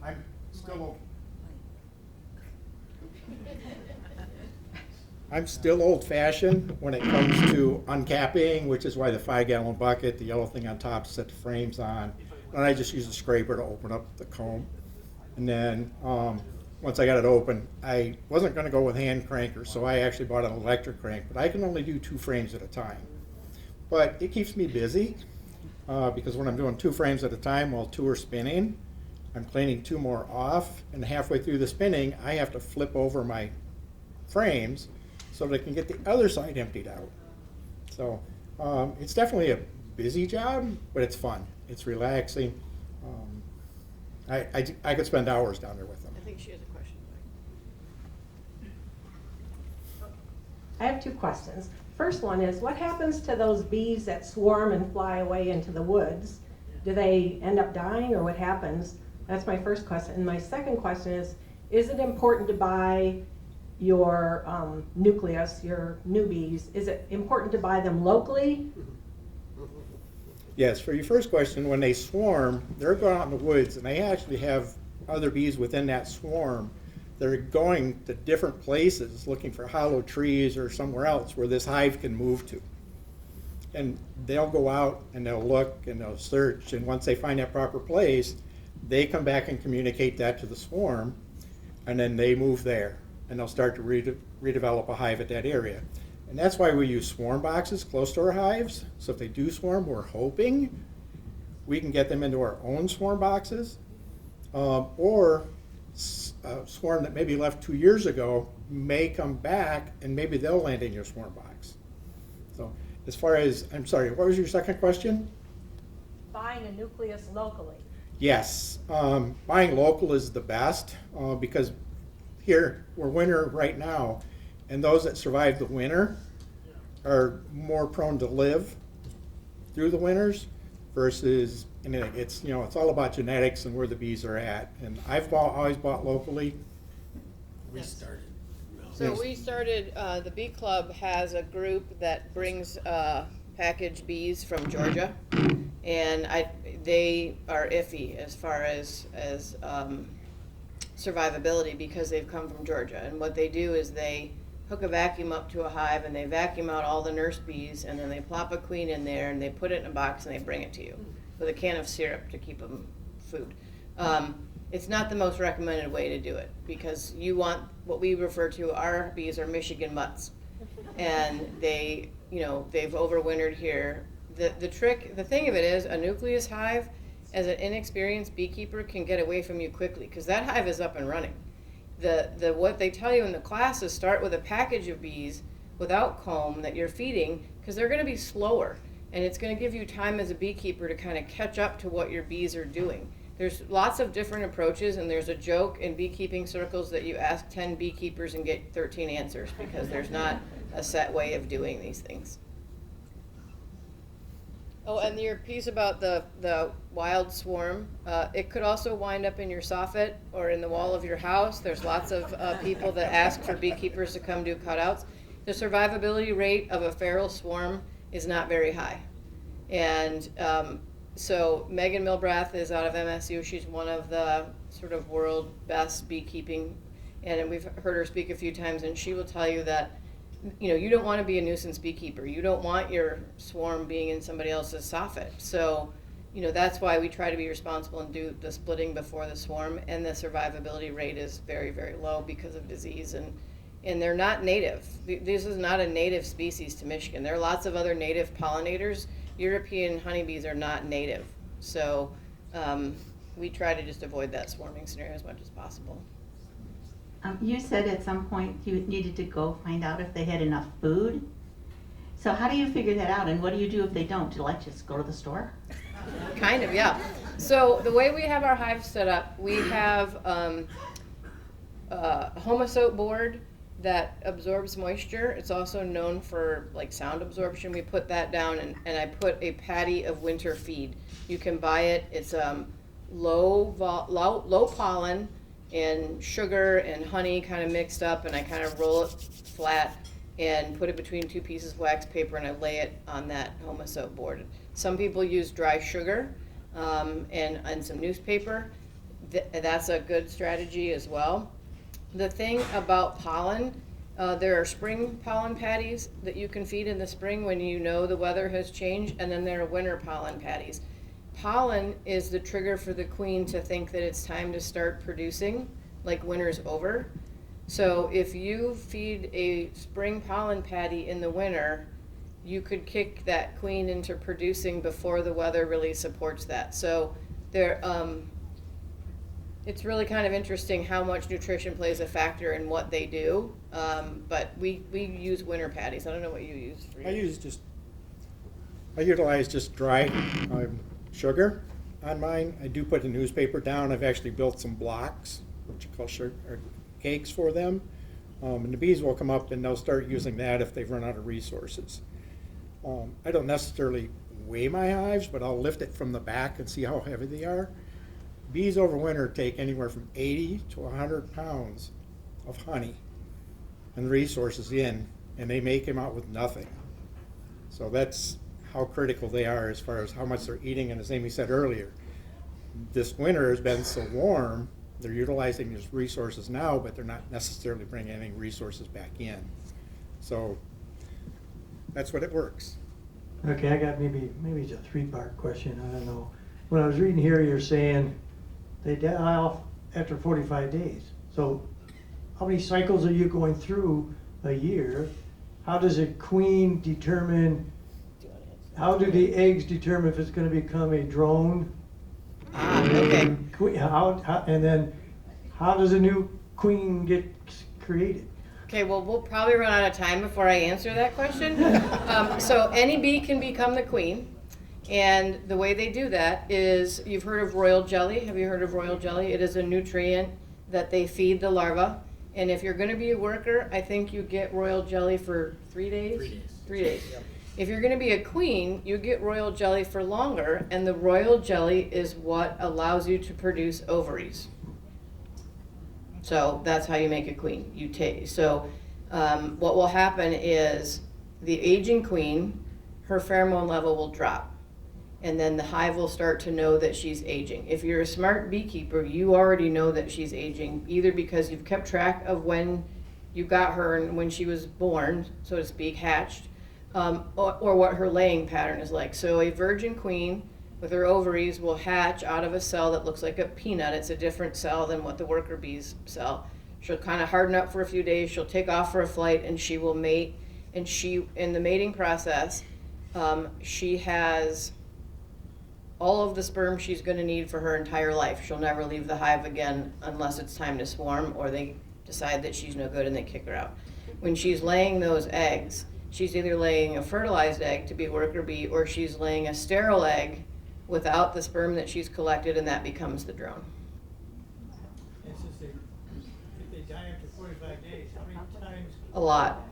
I'm still old-fashioned when it comes to uncapping, which is why the 5-gallon bucket, the yellow thing on top, set the frames on. And I just use a scraper to open up the comb. And then once I got it open, I wasn't going to go with hand cranker, so I actually bought an electric crank. But I can only do 2 frames at a time. But it keeps me busy because when I'm doing 2 frames at a time while 2 are spinning, I'm cleaning 2 more off, and halfway through the spinning, I have to flip over my frames so that I can get the other side emptied out. So it's definitely a busy job, but it's fun. It's relaxing. I could spend hours down there with them. I think she has a question. I have 2 questions. First one is, what happens to those bees that swarm and fly away into the woods? Do they end up dying, or what happens? That's my first question. And my second question is it important to buy your nucleus, your new bees? Is it important to buy them locally? Yes, for your first question, when they swarm, they're going out in the woods, and they actually have other bees within that swarm. They're going to different places looking for hollow trees or somewhere else where this hive can move to. And they'll go out and they'll look and they'll search, and once they find that proper place, they come back and communicate that to the swarm, and then they move there, and they'll start to redevelop a hive at that area. And that's why we use swarm boxes close to our hives. So if they do swarm, we're hoping we can get them into our own swarm boxes, or a swarm that maybe left 2 years ago may come back, and maybe they'll land in your swarm box. So as far as, I'm sorry, what was your second question? Buying a nucleus locally. Yes, buying local is the best because here we're winter right now, and those that survive the winter are more prone to live through the winters versus, and it's all about genetics and where the bees are at. And I've always bought locally. We started. So we started, the Bee Club has a group that brings packaged bees from Georgia, and they are iffy as far as survivability because they've come from Georgia. And what they do is they hook a vacuum up to a hive and they vacuum out all the nurse bees, and then they plop a queen in there and they put it in a box and they bring it to you with a can of syrup to keep them food. It's not the most recommended way to do it because you want what we refer to, our bees are Michigan mutts, and they've overwintered here. The thing of it is, a nucleus hive, as an inexperienced beekeeper, can get away from you quickly because that hive is up and running. the what they tell you in the class is start with a package of bees without comb that you're feeding, because they're going to be slower, and it's going to give you time as a beekeeper to kind of catch up to what your bees are doing. There's lots of different approaches, and there's a joke in beekeeping circles that you ask 10 beekeepers and get 13 answers, because there's not a set way of doing these things. Oh, and your piece about the wild swarm, it could also wind up in your soffit or in the wall of your house. There's lots of people that ask for beekeepers to come do cutouts. The survivability rate of a feral swarm is not very high. And so Megan Milbrath is out of MSU. She's one of the sort of world best beekeeping, and we've heard her speak a few times, and she will tell you that, you know, you don't want to be a nuisance beekeeper. You don't want your swarm being in somebody else's soffit. So, you know, that's why we try to be responsible and do the splitting before the swarm, and the survivability rate is very, very low because of disease, and they're not native. This is not a native species to Michigan. There are lots of other native pollinators. European honeybees are not native. So we try to just avoid that swarming scenario as much as possible. You said at some point you needed to go find out if they had enough food. So how do you figure that out, and what do you do if they don't? Do you just go to the store? Kind of, yeah. So the way we have our hives set up, we have a Homosote board that absorbs moisture. It's also known for like sound absorption. We put that down, and I put a patty of winter feed. You can buy it. It's low pollen and sugar and honey kind of mixed up, and I kind of roll it flat and put it between two pieces of wax paper, and I lay it on that Homosote board. Some people use dry sugar and some newspaper. That's a good strategy as well. The thing about pollen, there are spring pollen patties that you can feed in the spring when you know the weather has changed, and then there are winter pollen patties. Pollen is the trigger for the queen to think that it's time to start producing, like winter's over. So if you feed a spring pollen patty in the winter, you could kick that queen into producing before the weather really supports that. So there, it's really kind of interesting how much nutrition plays a factor in what they do. But we use winter patties. I don't know what you use for yours. I utilize just dry sugar on mine. I do put a newspaper down. I've actually built some blocks, what you call sugar, or cakes for them. And the bees will come up and they'll start using that if they've run out of resources. I don't necessarily weigh my hives, but I'll lift it from the back and see how heavy they are. Bees over winter take anywhere from 80 to 100 pounds of honey and resources in, and they may come out with nothing. So that's how critical they are as far as how much they're eating. And as Amy said earlier, this winter has been so warm, they're utilizing these resources now, but they're not necessarily bringing any resources back in. So that's what it works. Okay, I got maybe it's a three-part question, I don't know. When I was reading here, you're saying they die off after 45 days. So how many cycles are you going through a year? How does a queen determine, how do the eggs determine if it's going to become a drone? Okay. And then how does a new queen get created? Okay, well, we'll probably run out of time before I answer that question. So any bee can become the queen. And the way they do that is, you've heard of royal jelly. Have you heard of royal jelly? It is a nutrient that they feed the larva. And if you're going to be a worker, I think you get royal jelly for 3 days? 3 days. 3 days. Yep. If you're going to be a queen, you get royal jelly for longer, and the royal jelly is what allows you to produce ovaries. So that's how you make a queen. What will happen is the aging queen, her pheromone level will drop, and then the hive will start to know that she's aging. If you're a smart beekeeper, you already know that she's aging, either because you've kept track of when you got her and when she was born, so to speak, hatched, or what her laying pattern is like. So a virgin queen with her ovaries will hatch out of a cell that looks like a peanut. It's a different cell than what the worker bees cell. She'll kind of harden up for a few days, she'll take off for a flight, and she will mate. And in the mating process, she has all of the sperm she's going to need for her entire life. She'll never leave the hive again unless it's time to swarm or they decide that she's no good and they kick her out. When she's laying those eggs, she's either laying a fertilized egg to be worker bee or she's laying a sterile egg without the sperm that she's collected, and that becomes the drone. It's just if they die after 45 days, how many times? A lot.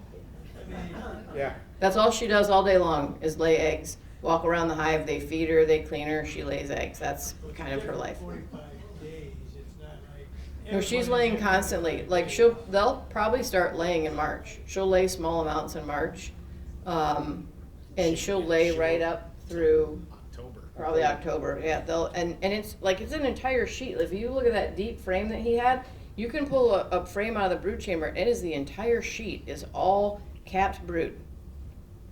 I mean, Yeah. That's all she does all day long is lay eggs. Walk around the hive, they feed her, they clean her, she lays eggs. That's kind of her life. 45 days, it's not like. No, she's everybody- laying constantly. Like they'll probably start laying in March. She'll lay small amounts in March, and she'll lay right up through October. probably October. Yeah, and it's like it's an entire sheet. If you look at that deep frame that he had, you can pull a frame out of the brood chamber. It is the entire sheet is all capped brood.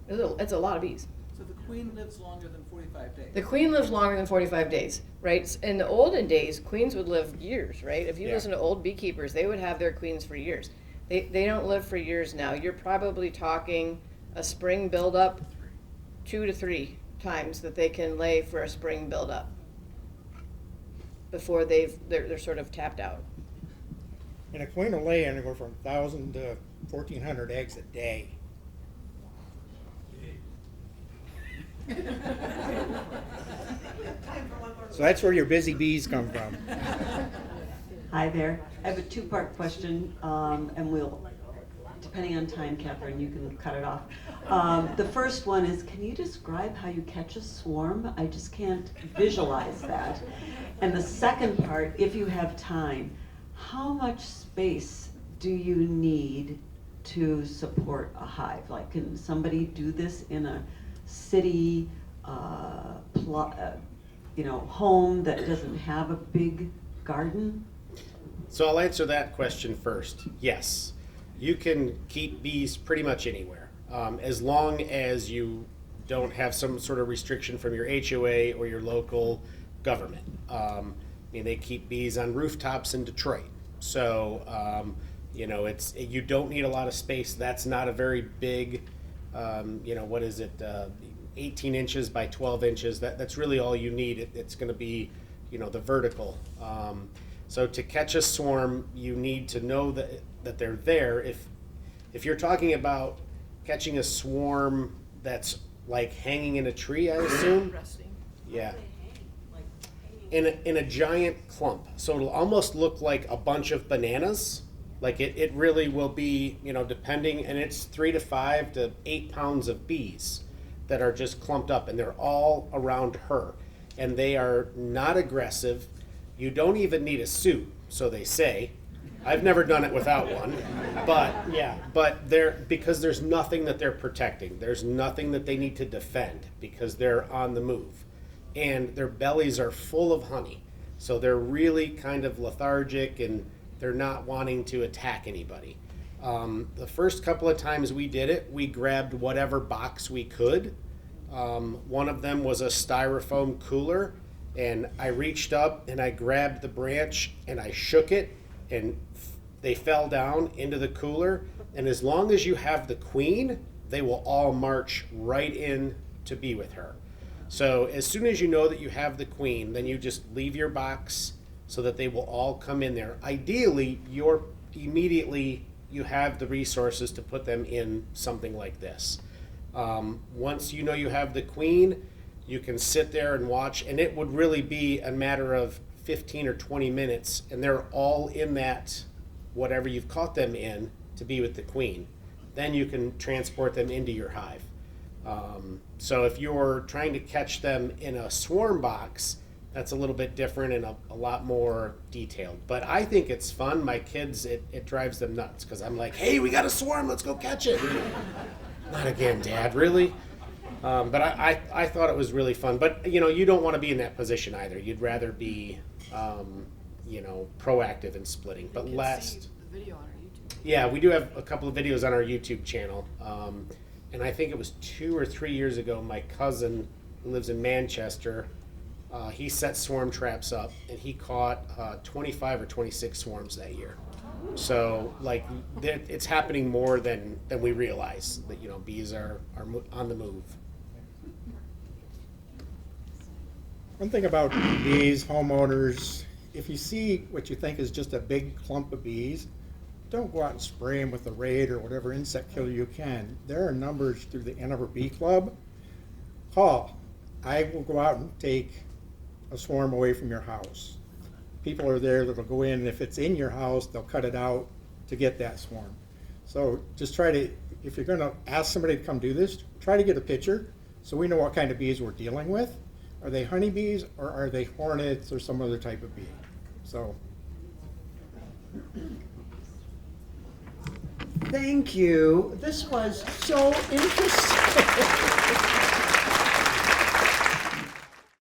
It's a lot of bees. So the queen lives longer than 45 days. The queen lives longer than 45 days, right? In the olden days, queens would live years, right? If you Yeah. listen to old beekeepers, they would have their queens for years. They don't live for years now. You're probably talking a spring buildup 2 to 3 times that they can lay for a spring buildup before they're sort of tapped out. And a queen will lay anywhere from 1,000 to 1,400 eggs a day. So that's where your busy bees come from. Hi there. I have a two-part question, and we'll, depending on time, Catherine, you can cut it off. The first one is, can you describe how you catch a swarm? I just can't visualize that. And the second part, if you have time, how much space do you need to support a hive? Like, can somebody do this in a city, home that doesn't have a big garden? So I'll answer that question first. Yes, you can keep bees pretty much anywhere, as long as you don't have some sort of restriction from your HOA or your local government. They keep bees on rooftops in Detroit, so you don't need a lot of space. That's not a very big, 18 inches by 12 inches. That's really all you need. It's going to be, the vertical. So to catch a swarm, you need to know that they're there. If you're talking about catching a swarm that's like hanging in a tree, I assume. Yeah. In a giant clump. So it'll almost look like a bunch of bananas. Like it really will be, depending, and it's 3 to 5 to 8 pounds of bees that are just clumped up, and they're all around her. And they are not aggressive. You don't even need a suit, so they say. I've never done it without one, but because there's nothing that they're protecting. There's nothing that they need to defend because they're on the move. And their bellies are full of honey. So they're really kind of lethargic and they're not wanting to attack anybody. The first couple of times we did it, we grabbed whatever box we could. One of them was a styrofoam cooler, and I reached up and I grabbed the branch and I shook it, and they fell down into the cooler. And as long as you have the queen, they will all march right in to be with her. So as soon as you know that you have the queen, then you just leave your box so that they will all come in there. Ideally, you have the resources to put them in something like this. Once you know you have the queen, you can sit there and watch, and it would really be a matter of 15 or 20 minutes, and they're all in that, whatever you've caught them in, to be with the queen. Then you can transport them into your hive. So if you're trying to catch them in a swarm box, that's a little bit different and a lot more detailed. But I think it's fun. My kids, it drives them nuts because I'm like, hey, we got a swarm, let's go catch it. Not again, Dad, really? But I thought it was really fun. But, you don't want to be in that position either. You'd rather be, proactive in splitting. But yeah, we do have a couple of videos on our YouTube channel. And I think it was 2 or 3 years ago, my cousin who lives in Manchester, he set swarm traps up, and he caught 25 or 26 swarms that year. So, it's happening more than we realize that, bees are on the move. One thing about bees, homeowners, if you see what you think is just a big clump of bees, don't go out and spray them with a Raid or whatever insect killer you can. There are numbers through the Ann Arbor Bee Club. Call. I will go out and take a swarm away from your house. People are there that'll go in, and if it's in your house, they'll cut it out to get that swarm. So just try to, if you're gonna ask somebody to come do this, try to get a picture so we know what kind of bees we're dealing with. Are they honeybees or are they hornets or some other type of bee? So. Thank you. This was so interesting.